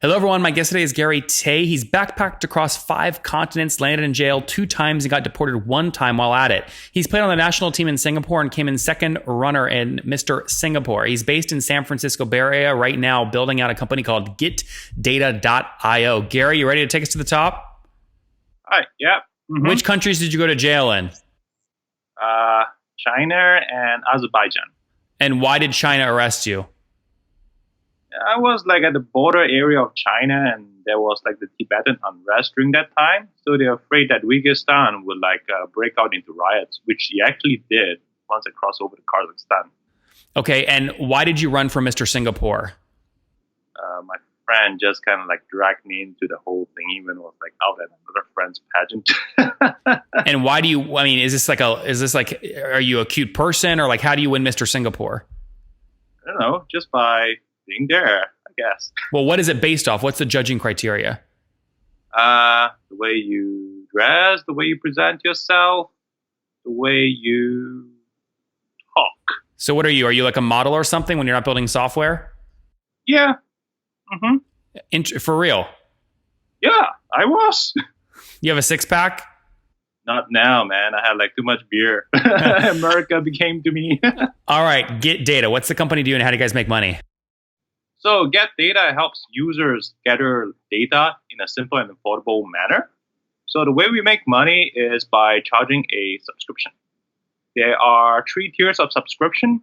Hello, everyone. My guest today is Gary Teh. He's backpacked across 5 continents, landed in jail 2 times, and got deported 1 time while at it. He's played on the national team in Singapore and came in second runner in Mr. Singapore. He's based in San Francisco Bay Area right now, building out a company called GetData.io. Gary, you ready to take us to the top? Hi, yeah. Mm-hmm. Which countries did you go to jail in? China and Azerbaijan. And why did China arrest you? I was like at the border area of China, and there was like the Tibetan unrest during that time. So they're afraid that Uzbekistan would break out into riots, which he actually did once it crossed over to Kazakhstan. Okay, and why did you run from Mr. Singapore? My friend just kind of dragged me into the whole thing, even was out at another friend's pageant. And why do you? I mean, is this are you a cute person, or how do you win Mr. Singapore? I don't know, just by being there, I guess. Well, what is it based off? What's the judging criteria? The way you dress, the way you present yourself, the way you talk. So what are you? Are you like a model or something when you're not building software? Yeah. Mm-hmm. For real? Yeah, I was. You have a 6-pack? Not now, man. I had too much beer. America became to me. All right, Get Data. What's the company do and how do you guys make money? So Get Data helps users gather data in a simple and affordable manner. So the way we make money is by charging a subscription. There are 3 tiers of subscription.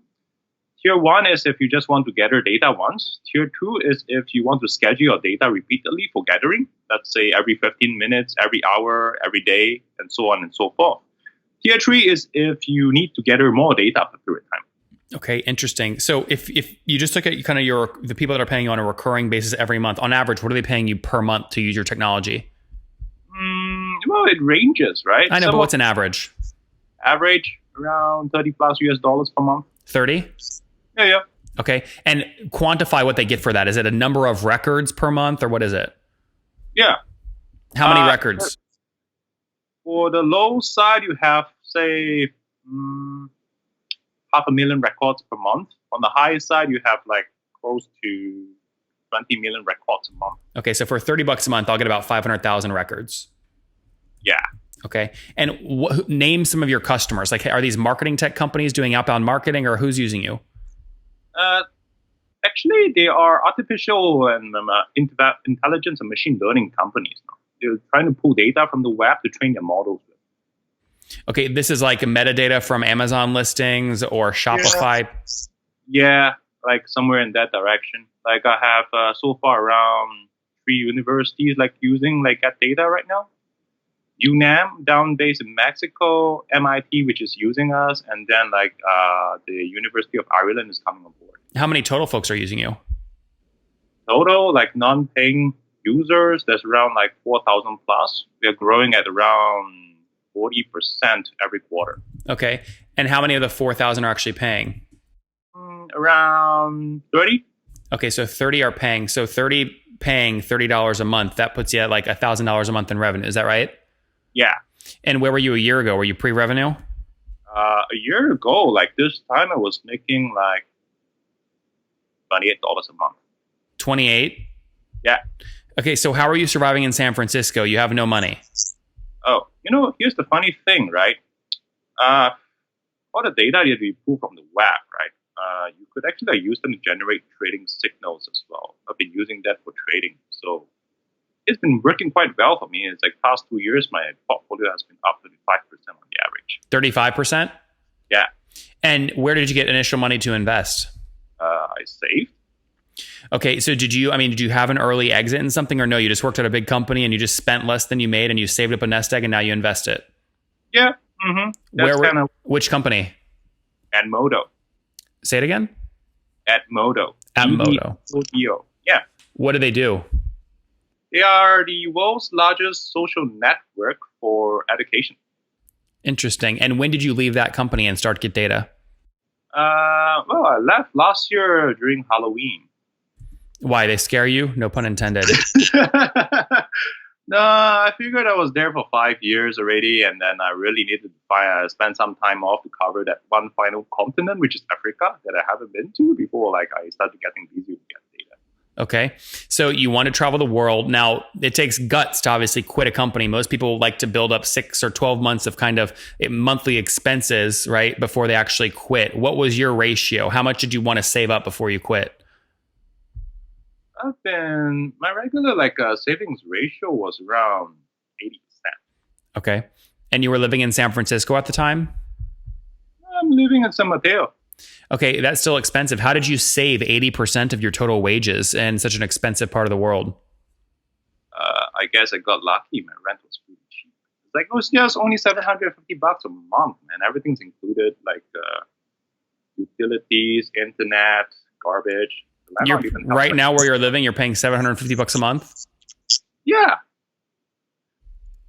Tier 1 is if you just want to gather data once. Tier 2 is if you want to schedule your data repeatedly for gathering. Let's say every 15 minutes, every hour, every day, and so on and so forth. Tier 3 is if you need to gather more data for a period of time. Okay, interesting. So if you just look at kind of the people that are paying you on a recurring basis every month, on average, what are they paying you per month to use your technology? Well, it ranges, right? I know, but what's an average? Average around $30+ US per month. 30? Yeah. Okay, and quantify what they get for that. Is it a number of records per month, or what is it? Yeah. How many records? For the low side, you have, say, 500,000 records per month. On the high side, you have close to 20 million records a month. Okay, so for $30 a month, I'll get about 500,000 records. Yeah. Okay, and name some of your customers. Are these marketing tech companies doing outbound marketing, or who's using you? Actually, they are artificial and intelligence and machine learning companies now. They're trying to pull data from the web to train their models with. Okay, this is metadata from Amazon listings or Shopify. Yeah, somewhere in that direction. I have so far around 3 universities using Get Data right now. UNAM, down based in Mexico, MIT, which is using us, and then the University of Ireland is coming on board. How many total folks are using you? Total, non-paying users, there's around 4,000 plus. We are growing at around 40% every quarter. Okay. And how many of the 4,000 are actually paying? Around 30. Okay, so 30 are paying. So 30 paying $30 a month. That puts you at $1,000 a month in revenue. Is that right? Yeah. And where were you a year ago? Were you pre-revenue? A year ago, this time I was making $28 a month. 28? Yeah. Okay, so how are you surviving in San Francisco? You have no money. Oh, here's the funny thing, right? All the data that we pull from the web, right? You could actually use them to generate trading signals as well. I've been using that for trading. So it's been working quite well for me. It's past 2 years, my portfolio has been up 35% on the average. 35%? Yeah. And where did you get initial money to invest? I saved. Okay, so did you have an early exit in something, or no? You just worked at a big company and you just spent less than you made and you saved up a nest egg and now you invest it? Yeah. Mm-hmm. Which company? Edmodo. Say it again? Edmodo. Edmodo. Yeah. What do they do? They are the world's largest social network for education. Interesting. And when did you leave that company and start Get Data? Well, I left last year during Halloween. Why? They scare you? No pun intended. No, I figured I was there for 5 years already, and then I really needed to spend some time off to cover that one final continent, which is Africa, that I haven't been to before. I started getting busy with Get Data. Okay. So you want to travel the world. Now, it takes guts to obviously quit a company. Most people like to build up 6 or 12 months of kind of monthly expenses, right, before they actually quit. What was your ratio? How much did you want to save up before you quit? My regular savings ratio was around 80%. Okay. And you were living in San Francisco at the time? I'm living in San Mateo. Okay, that's still expensive. How did you save 80% of your total wages in such an expensive part of the world? I guess I got lucky. My rent was pretty cheap. It was just only $750 a month, man. Everything's included, utilities, internet, garbage. Right now where you're living, you're paying $750 a month? Yeah.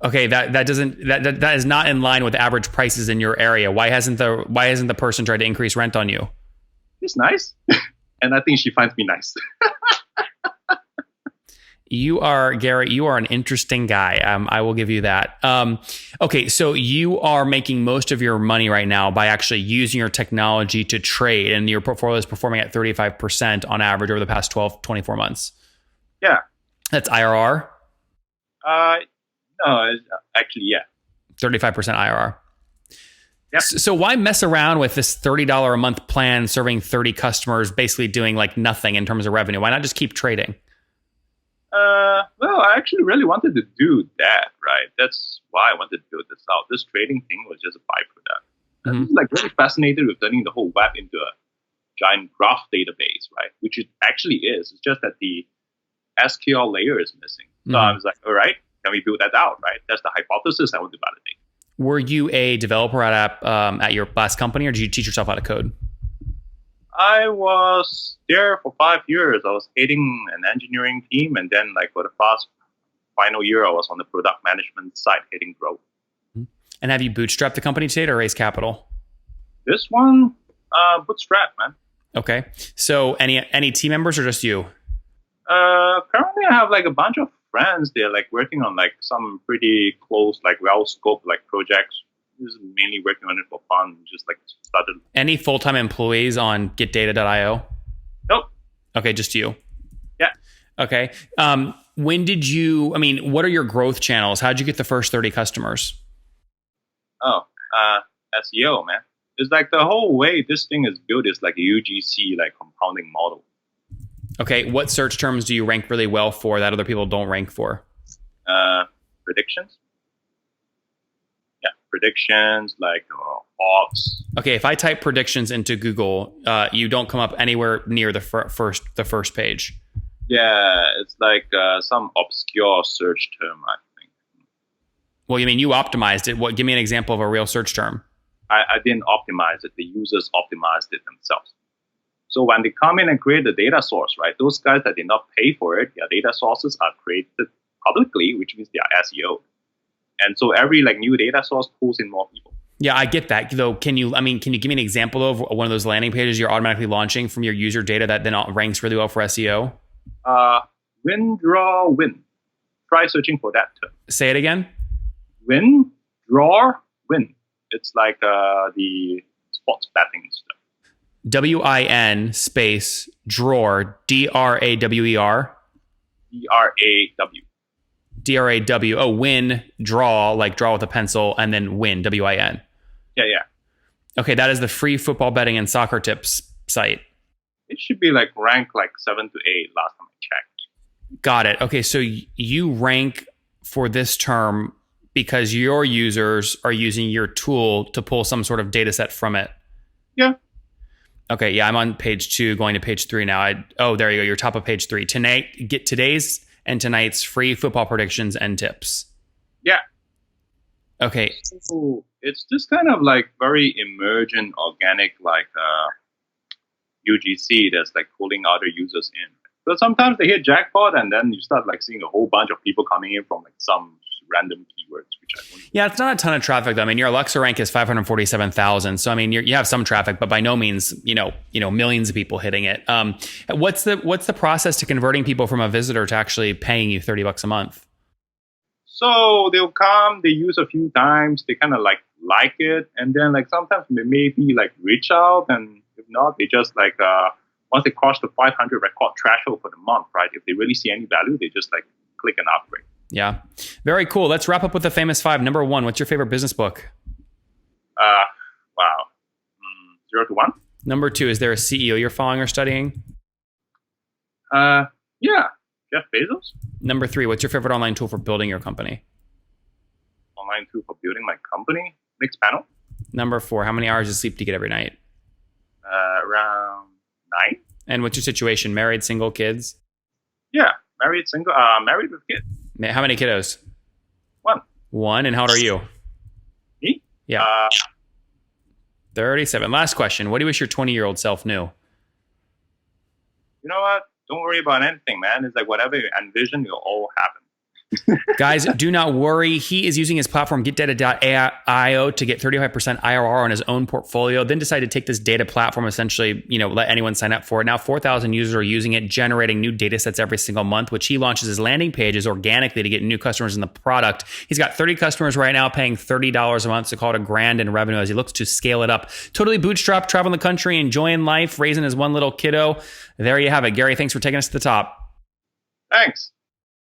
Okay, that is not in line with average prices in your area. Why hasn't the person tried to increase rent on you? It's nice. And I think she finds me nice. Gary, you are an interesting guy. I will give you that. Okay, so you are making most of your money right now by actually using your technology to trade, and your portfolio is performing at 35% on average over the past 12, 24 months. Yeah. That's IRR? No, actually, yeah. 35% IRR. Yep. So why mess around with this $30 a month plan serving 30 customers, basically doing nothing in terms of revenue? Why not just keep trading? Well, I actually really wanted to do that, right? That's why I wanted to build this out. This trading thing was just a byproduct. Mm-hmm. I was really fascinated with turning the whole web into a giant graph database, right? Which it actually is. It's just that the SQL layer is missing. So I was like, all right, can we build that out, right? That's the hypothesis I want to validate. Were you a developer at your last company, or did you teach yourself how to code? I was there for 5 years. I was heading an engineering team, and then for the final year, I was on the product management side, heading growth. And have you bootstrapped the company to date or raised capital? This one, bootstrap, man. Okay. So any team members or just you? Currently, I have a bunch of friends. They're working on some pretty close, well-scoped projects. This is mainly working on it for fun. Just started. Any full-time employees on getdata.io? Nope. Okay, just you. Yeah. Okay. What are your growth channels? How'd you get the first 30 customers? Oh, SEO, man. It's the whole way this thing is built is a UGC, compounding model. Okay, what search terms do you rank really well for that other people don't rank for? Predictions. Yeah, predictions, odds. Okay, if I type predictions into Google, you don't come up anywhere near the first page. Yeah, it's some obscure search term, I think. Well, you mean you optimized it? Give me an example of a real search term. I didn't optimize it. The users optimized it themselves. So when they come in and create the data source, right, those guys that did not pay for it, their data sources are created publicly, which means they are SEO. And so every new data source pulls in more people. Yeah, I get that. Though, can you give me an example of one of those landing pages you're automatically launching from your user data that then ranks really well for SEO? Win, draw, win. Try searching for that term. Say it again. Win, draw, win. It's the sports betting stuff. WIN space drawer, DRAWER. DRAW. DRAW. Oh, win, draw, draw with a pencil, and then win, WIN. Yeah. Okay, that is the free football betting and soccer tips site. It should be ranked 7 to 8 last time I checked. Got it. Okay, so you rank for this term because your users are using your tool to pull some sort of data set from it. Yeah. Okay, yeah, I'm on page 2, going to page 3 now. There you go. You're top of page 3. Tonight, get today's and tonight's free football predictions and tips. Yeah. Okay. So it's just kind of very emergent, organic, UGC that's pulling other users in. So sometimes they hit jackpot, and then you start seeing a whole bunch of people coming in from some random keywords, which I don't know. Yeah, it's not a ton of traffic though. I mean, your Alexa rank is 547,000. So I mean, you have some traffic, but by no means, millions of people hitting it. What's the process to converting people from a visitor to actually paying you $30 a month? So they'll come, they use a few times, they kind of like it, and then sometimes they maybe reach out, and if not, they just once they cross the 500 record threshold for the month, right? If they really see any value, they just like click and upgrade. Yeah. Very cool. Let's wrap up with the famous five. Number one, what's your favorite business book? Wow. 0 to 1. Number two, is there a CEO you're following or studying? Yeah, Jeff Bezos. Number three, what's your favorite online tool for building your company? Online tool for building my company. Mixpanel. Number four, how many hours of sleep do you get every night? Around 9. And what's your situation? Married, single, kids? Yeah, married, single. Married with kids. How many kiddos? 1. One. And how old are you? Me? Yeah. 37. Last question. What do you wish your 20-year-old self knew? You know what? Don't worry about anything, man. It's like whatever you envision, it'll all happen. Guys, do not worry. He is using his platform, getdata.io, to get 35% IRR on his own portfolio, then decided to take this data platform, essentially, let anyone sign up for it. Now 4,000 users are using it, generating new data sets every single month, which he launches his landing pages organically to get new customers in the product. He's got 30 customers right now paying $30 a month, so call it $1,000 in revenue as he looks to scale it up. Totally bootstrapped, traveling the country, enjoying life, raising his one little kiddo. There you have it. Gary, thanks for taking us to the top. Thanks.